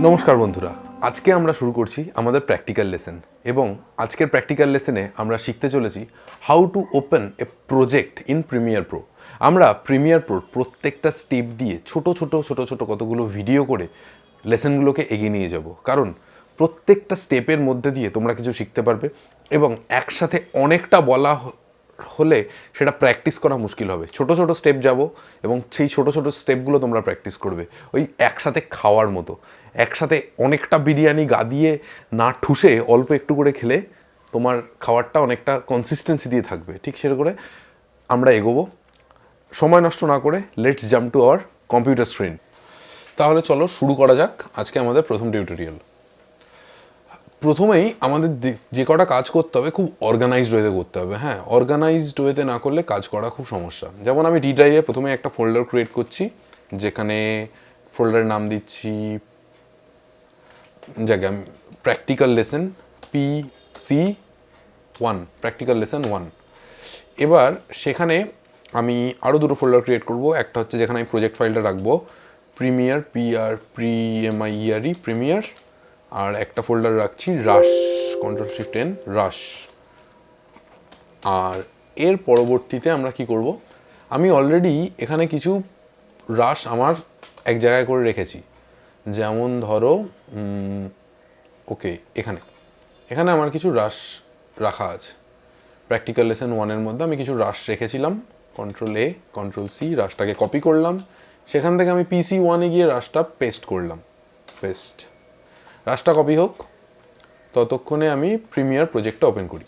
নমস্কার বন্ধুরা, আজকে আমরা শুরু করছি আমাদের প্র্যাকটিক্যাল লেসন এবং আজকের প্র্যাকটিক্যাল লেসনে আমরা শিখতে চলেছি how to open A project in Premiere Pro. আমরা প্রিমিয়ার প্রোর প্রত্যেকটা স্টেপ দিয়ে ছোট ছোট কতগুলো ভিডিও করে লেসনগুলোকে এগিয়ে নিয়ে যাব, কারণ প্রত্যেকটা স্টেপের মধ্যে দিয়ে তোমরা কিছু শিখতে পারবে এবং একসাথে অনেকটা বলা হলে সেটা প্র্যাকটিস করা মুশকিল হবে। ছোট ছোট স্টেপ যাব এবং সেই ছোট ছোট স্টেপগুলো তোমরা প্র্যাকটিস করবে, ওই একসাথে খাওয়ার মতো। একসাথে অনেকটা বিরিয়ানি গা দিয়ে না ঠুসে অল্প একটু করে খেলে তোমার খাবারটা অনেকটা কনসিস্টেন্সি দিয়ে থাকবে। ঠিক সেরকম করে আমরা এগোবো। সময় নষ্ট না করে let's jump to our computer screen. তাহলে চলো শুরু করা যাক আজকে আমাদের প্রথম টিউটোরিয়াল। প্রথমেই আমাদের যে কটা কাজ করতে হবে খুব অর্গানাইজড ওয়েতে করতে হবে। হ্যাঁ, অর্গানাইজড ওয়েতে না করলে কাজ করা খুব সমস্যা। যেমন আমি ডি ড্রাইভে প্রথমে একটা ফোল্ডার ক্রিয়েট করছি, যেখানে ফোল্ডারের নাম দিচ্ছি জায়গা practical lesson PC1, practical lesson 1। এবার সেখানে আমি আরও দুটো ফোল্ডার ক্রিয়েট করব। একটা হচ্ছে যেখানে আমি প্রজেক্ট ফাইলটা রাখবো, প্রিমিয়ার PREMIERE প্রিমিয়ার, আর একটা ফোল্ডার রাখছি রাশ, Ctrl+Shift+N রাশ। আর এর পরবর্তীতে আমরা কি করব, আমি অলরেডি এখানে কিছু রাশ আমার এক জায়গায় করে রেখেছি। যেমন ধরো ওকে, এখানে আমার কিছু রাশ রাখা আছে। প্র্যাকটিক্যাল লেসন 1-এর মধ্যে আমি কিছু রাশ রেখেছিলাম। Ctrl+A Ctrl+C, রাশটাকে কপি করলাম। সেখান থেকে আমি PC1-এ গিয়ে রাশটা পেস্ট করলাম। রাশটা কপি হোক, ততক্ষণে আমি প্রিমিয়ার প্রজেক্টটা ওপেন করি।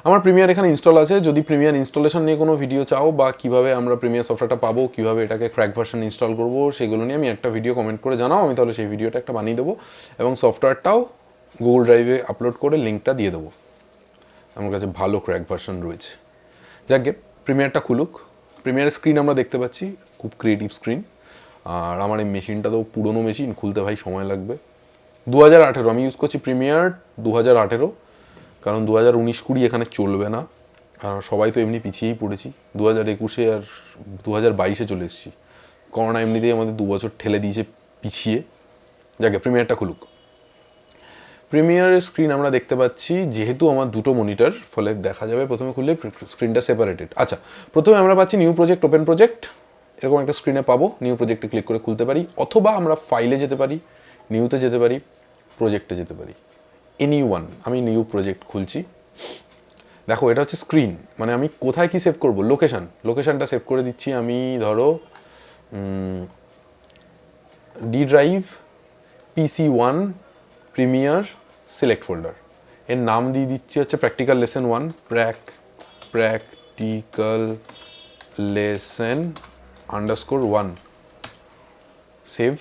আমার প্রিমিয়ার এখানে ইনস্টল আছে। যদি প্রিমিয়ার ইনস্টলেশন নিয়ে কোনো ভিডিও চাও বা কীভাবে আমরা প্রিমিয়ার সফটওয়্যারটা পাবো, কীভাবে এটাকে ক্র্যাক ভার্সন ইনস্টল করবো, সেগুলো নিয়ে আমি একটা ভিডিও কমেন্ট করে জানাও, আমি তাহলে সেই ভিডিওটা একটা বানিয়ে দেবো এবং সফটওয়্যারটাও গুগল ড্রাইভে আপলোড করে লিঙ্কটা দিয়ে দেবো। আমার কাছে ভালো ক্র্যাক ভার্সন রয়েছে। যাকে প্রিমিয়ারটা খুলুক। প্রিমিয়ারের স্ক্রিন আমরা দেখতে পাচ্ছি, খুব ক্রিয়েটিভ স্ক্রিন। আর আমার এই মেশিনটা তো পুরোনো মেশিন, খুলতে ভাই সময় লাগবে। 2018 আমি ইউজ করছি প্রিমিয়ার 2018, কারণ 2019-20 এখানে চলবে না। আর সবাই তো এমনি পিছিয়েই পড়েছি। 2021-এ আর 2022-এ চলে এসেছি। করোনা এমনিতেই আমাদের 2 বছর ঠেলে দিয়েছে পিছিয়ে। যাকে প্রিমিয়ারটা খুলুক। প্রিমিয়ারের স্ক্রিন আমরা দেখতে পাচ্ছি, যেহেতু আমার দুটো মনিটর, ফলে দেখা যাবে প্রথমে খুললে স্ক্রিনটা সেপারেটেড। আচ্ছা, প্রথমে আমরা পাচ্ছি নিউ প্রজেক্ট, ওপেন প্রজেক্ট, এরকম একটা স্ক্রিনে পাবো। নিউ প্রজেক্টে ক্লিক করে খুলতে পারি, অথবা আমরা ফাইলে যেতে পারি, নিউতে যেতে পারি, প্রজেক্টে যেতে পারি। এনি1, আমি নিউ প্রজেক্ট খুলছি। দেখো, এটা হচ্ছে স্ক্রিন, মানে আমি কোথায় কি সেভ করব, লোকেশনটা সেভ করে দিচ্ছি আমি। ধরো D drive PC1 premier select folder, এর নাম দিয়ে দিচ্ছি হচ্ছে practical lesson 1, practical lesson _1, save.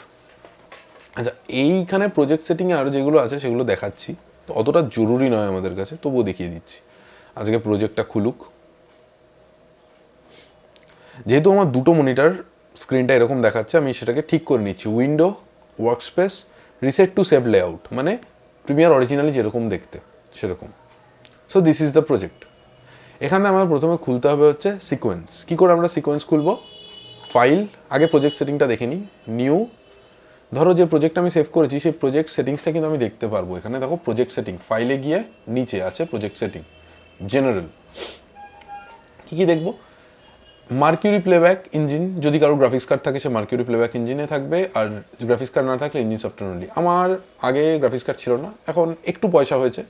আচ্ছা, এইখানে প্রজেক্ট সেটিংয়ে আরও যেগুলো আছে সেগুলো দেখাচ্ছি, তো অতটা জরুরি নয় আমাদের কাছে, তবুও দেখিয়ে দিচ্ছি। আজকে প্রজেক্টটা খুলুক। যেহেতু আমার দুটো মনিটর, স্ক্রিনটা এরকম দেখাচ্ছে, আমি সেটাকে ঠিক করে নিচ্ছি। Window, workspace, reset to save layout, মানে প্রিমিয়ার অরিজিনালি যেরকম দেখতে সেরকম। So this is the project. এখানে আমার প্রথমে খুলতে হবে হচ্ছে সিকোয়েন্স। কী করে আমরা সিকোয়েন্স খুলব? ফাইল, আগে প্রজেক্ট সেটিংটা দেখে নিই। নিউ, ধরো যে প্রজেক্ট আমি সেভ করেছি সেই প্রজেক্ট সেটিংসটা কিন্তু আমি দেখতে পারবো। এখানে দেখো প্রজেক্ট সেটিং, ফাইলে গিয়ে নিচে আছে প্রজেক্ট সেটিং, জেনারেল। কী দেখবো? মার্কিউরি প্লেব্যাক ইঞ্জিন, যদি কারো গ্রাফিক্স কার্ড থাকে সে মার্কিউরি প্লেব্যাক ইঞ্জিনে থাকবে, আর গ্রাফিক্স কার্ড না থাকলে ইঞ্জিন সফটওয়্যার অনলি। আমার আগে গ্রাফিক্স কার্ড ছিল না, এখন একটু পয়সা হয়েছে,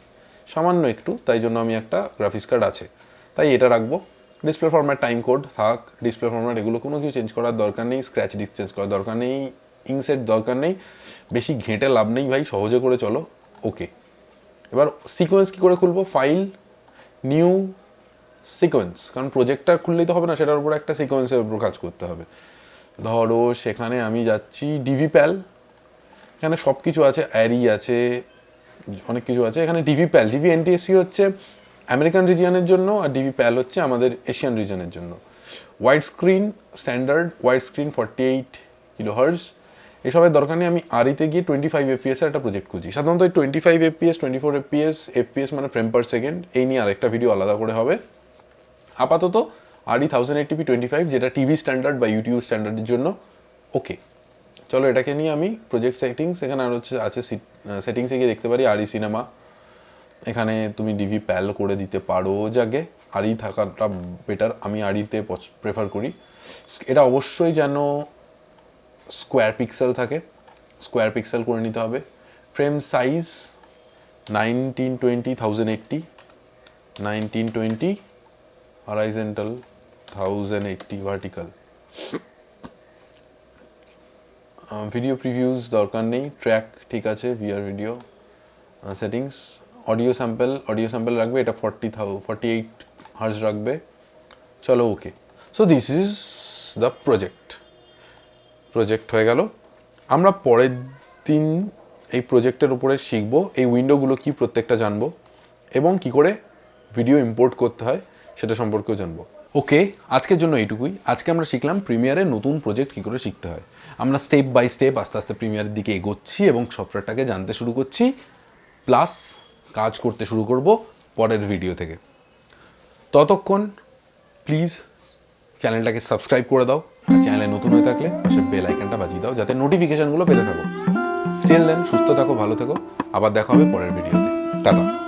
সামান্য একটু, তাই জন্য আমি একটা গ্রাফিক্স কার্ড আছে, তাই এটা রাখবো। ডিসপ্লে ফরম্যাট, টাইম কোড থাক, ডিসপ্লে ফরম্যাট এগুলো কোনো কিছু চেঞ্জ করার দরকার নেই। স্ক্র্যাচ ডিস্ক চেঞ্জ করার দরকার নেই, ইনসেট দরকার নেই, বেশি ঘেঁটে লাভ নেই ভাই, সহজে করে চলো। ওকে, এবার সিকোয়েন্স কী করে খুলবো? ফাইল, নিউ, সিকোয়েন্স, কারণ প্রজেক্টটা খুললেই তো হবে না, সেটার উপর একটা সিকোয়েন্সের উপর কাজ করতে হবে। ধরো সেখানে আমি যাচ্ছি ডিভিপ্যাল, এখানে সব কিছু আছে, অ্যারি আছে, অনেক কিছু আছে। এখানে ডিভিপ্যাল, DVNTSC হচ্ছে আমেরিকান রিজিয়নের জন্য, আর ডিভিপ্যাল হচ্ছে আমাদের এশিয়ান রিজনের জন্য। Wide screen, standard wide screen 48 kHz, এসবের দরকার নেই। আমি আরিতে গিয়ে 25 FPS-এর একটা প্রজেক্ট খুঁজি। সাধারণত 25 FPS, 24 FPS মানে ফ্রেম পার সেকেন্ড, এই নিয়ে আরেকটা ভিডিও আলাদা করে হবে। আপাতত RE 1080p 25, যেটা টিভি স্ট্যান্ডার্ড বা ইউটিউব স্ট্যান্ডার্ডের জন্য ওকে, চলো এটাকে নিয়ে আমি প্রজেক্ট সেটিংস, এখানে আর হচ্ছে আছে সেটিংসে গিয়ে দেখতে পারি আরই সিনেমা। এখানে তুমি ডিভি প্যাল করে দিতে পারো, যাকে আরই থাকাটা বেটার, আমি আরইতে প্রেফার করি। এটা অবশ্যই যেন স্কোয়ার পিক্সেল থাকে, স্কোয়ার পিক্সেল করে নিতে হবে। Frame size 1920 1080, 1920 horizontal, 1080 vertical. Video previews দরকার নেই, ট্র্যাক ঠিক আছে, VR video settings. Audio sample রাখবে, এটা 48 হার্জ রাখবে। চলো okay. So this is the project হয়ে গেল। আমরা পরের দিন এই প্রজেক্টের উপরে শিখবো, এই উইন্ডোগুলো কি প্রত্যেকটা জানবো, এবং কি করে ভিডিও ইম্পোর্ট করতে হয় সেটা সম্পর্কেও জানবো। ওকে, আজকের জন্য এইটুকুই। আজকে আমরা শিখলাম প্রিমিয়ারে নতুন প্রজেক্ট কী করে শিখতে হয়। আমরা স্টেপ বাই স্টেপ আস্তে আস্তে প্রিমিয়ারের দিকে এগোচ্ছি এবং সফটওয়্যারটাকে জানতে শুরু করছি, প্লাস কাজ করতে শুরু করব পরের ভিডিও থেকে। ততক্ষণ প্লিজ চ্যানেলটাকে সাবস্ক্রাইব করে দাও, আর চ্যানেলে নতুন হয়ে থাকলে পাশে বেল আইকনটা বাজিয়ে দাও যাতে নোটিফিকেশানগুলো পেতে থাকো। স্টিল দেন, সুস্থ থাকো, ভালো থেকো, আবার দেখা হবে পরের ভিডিওতে। টাটা।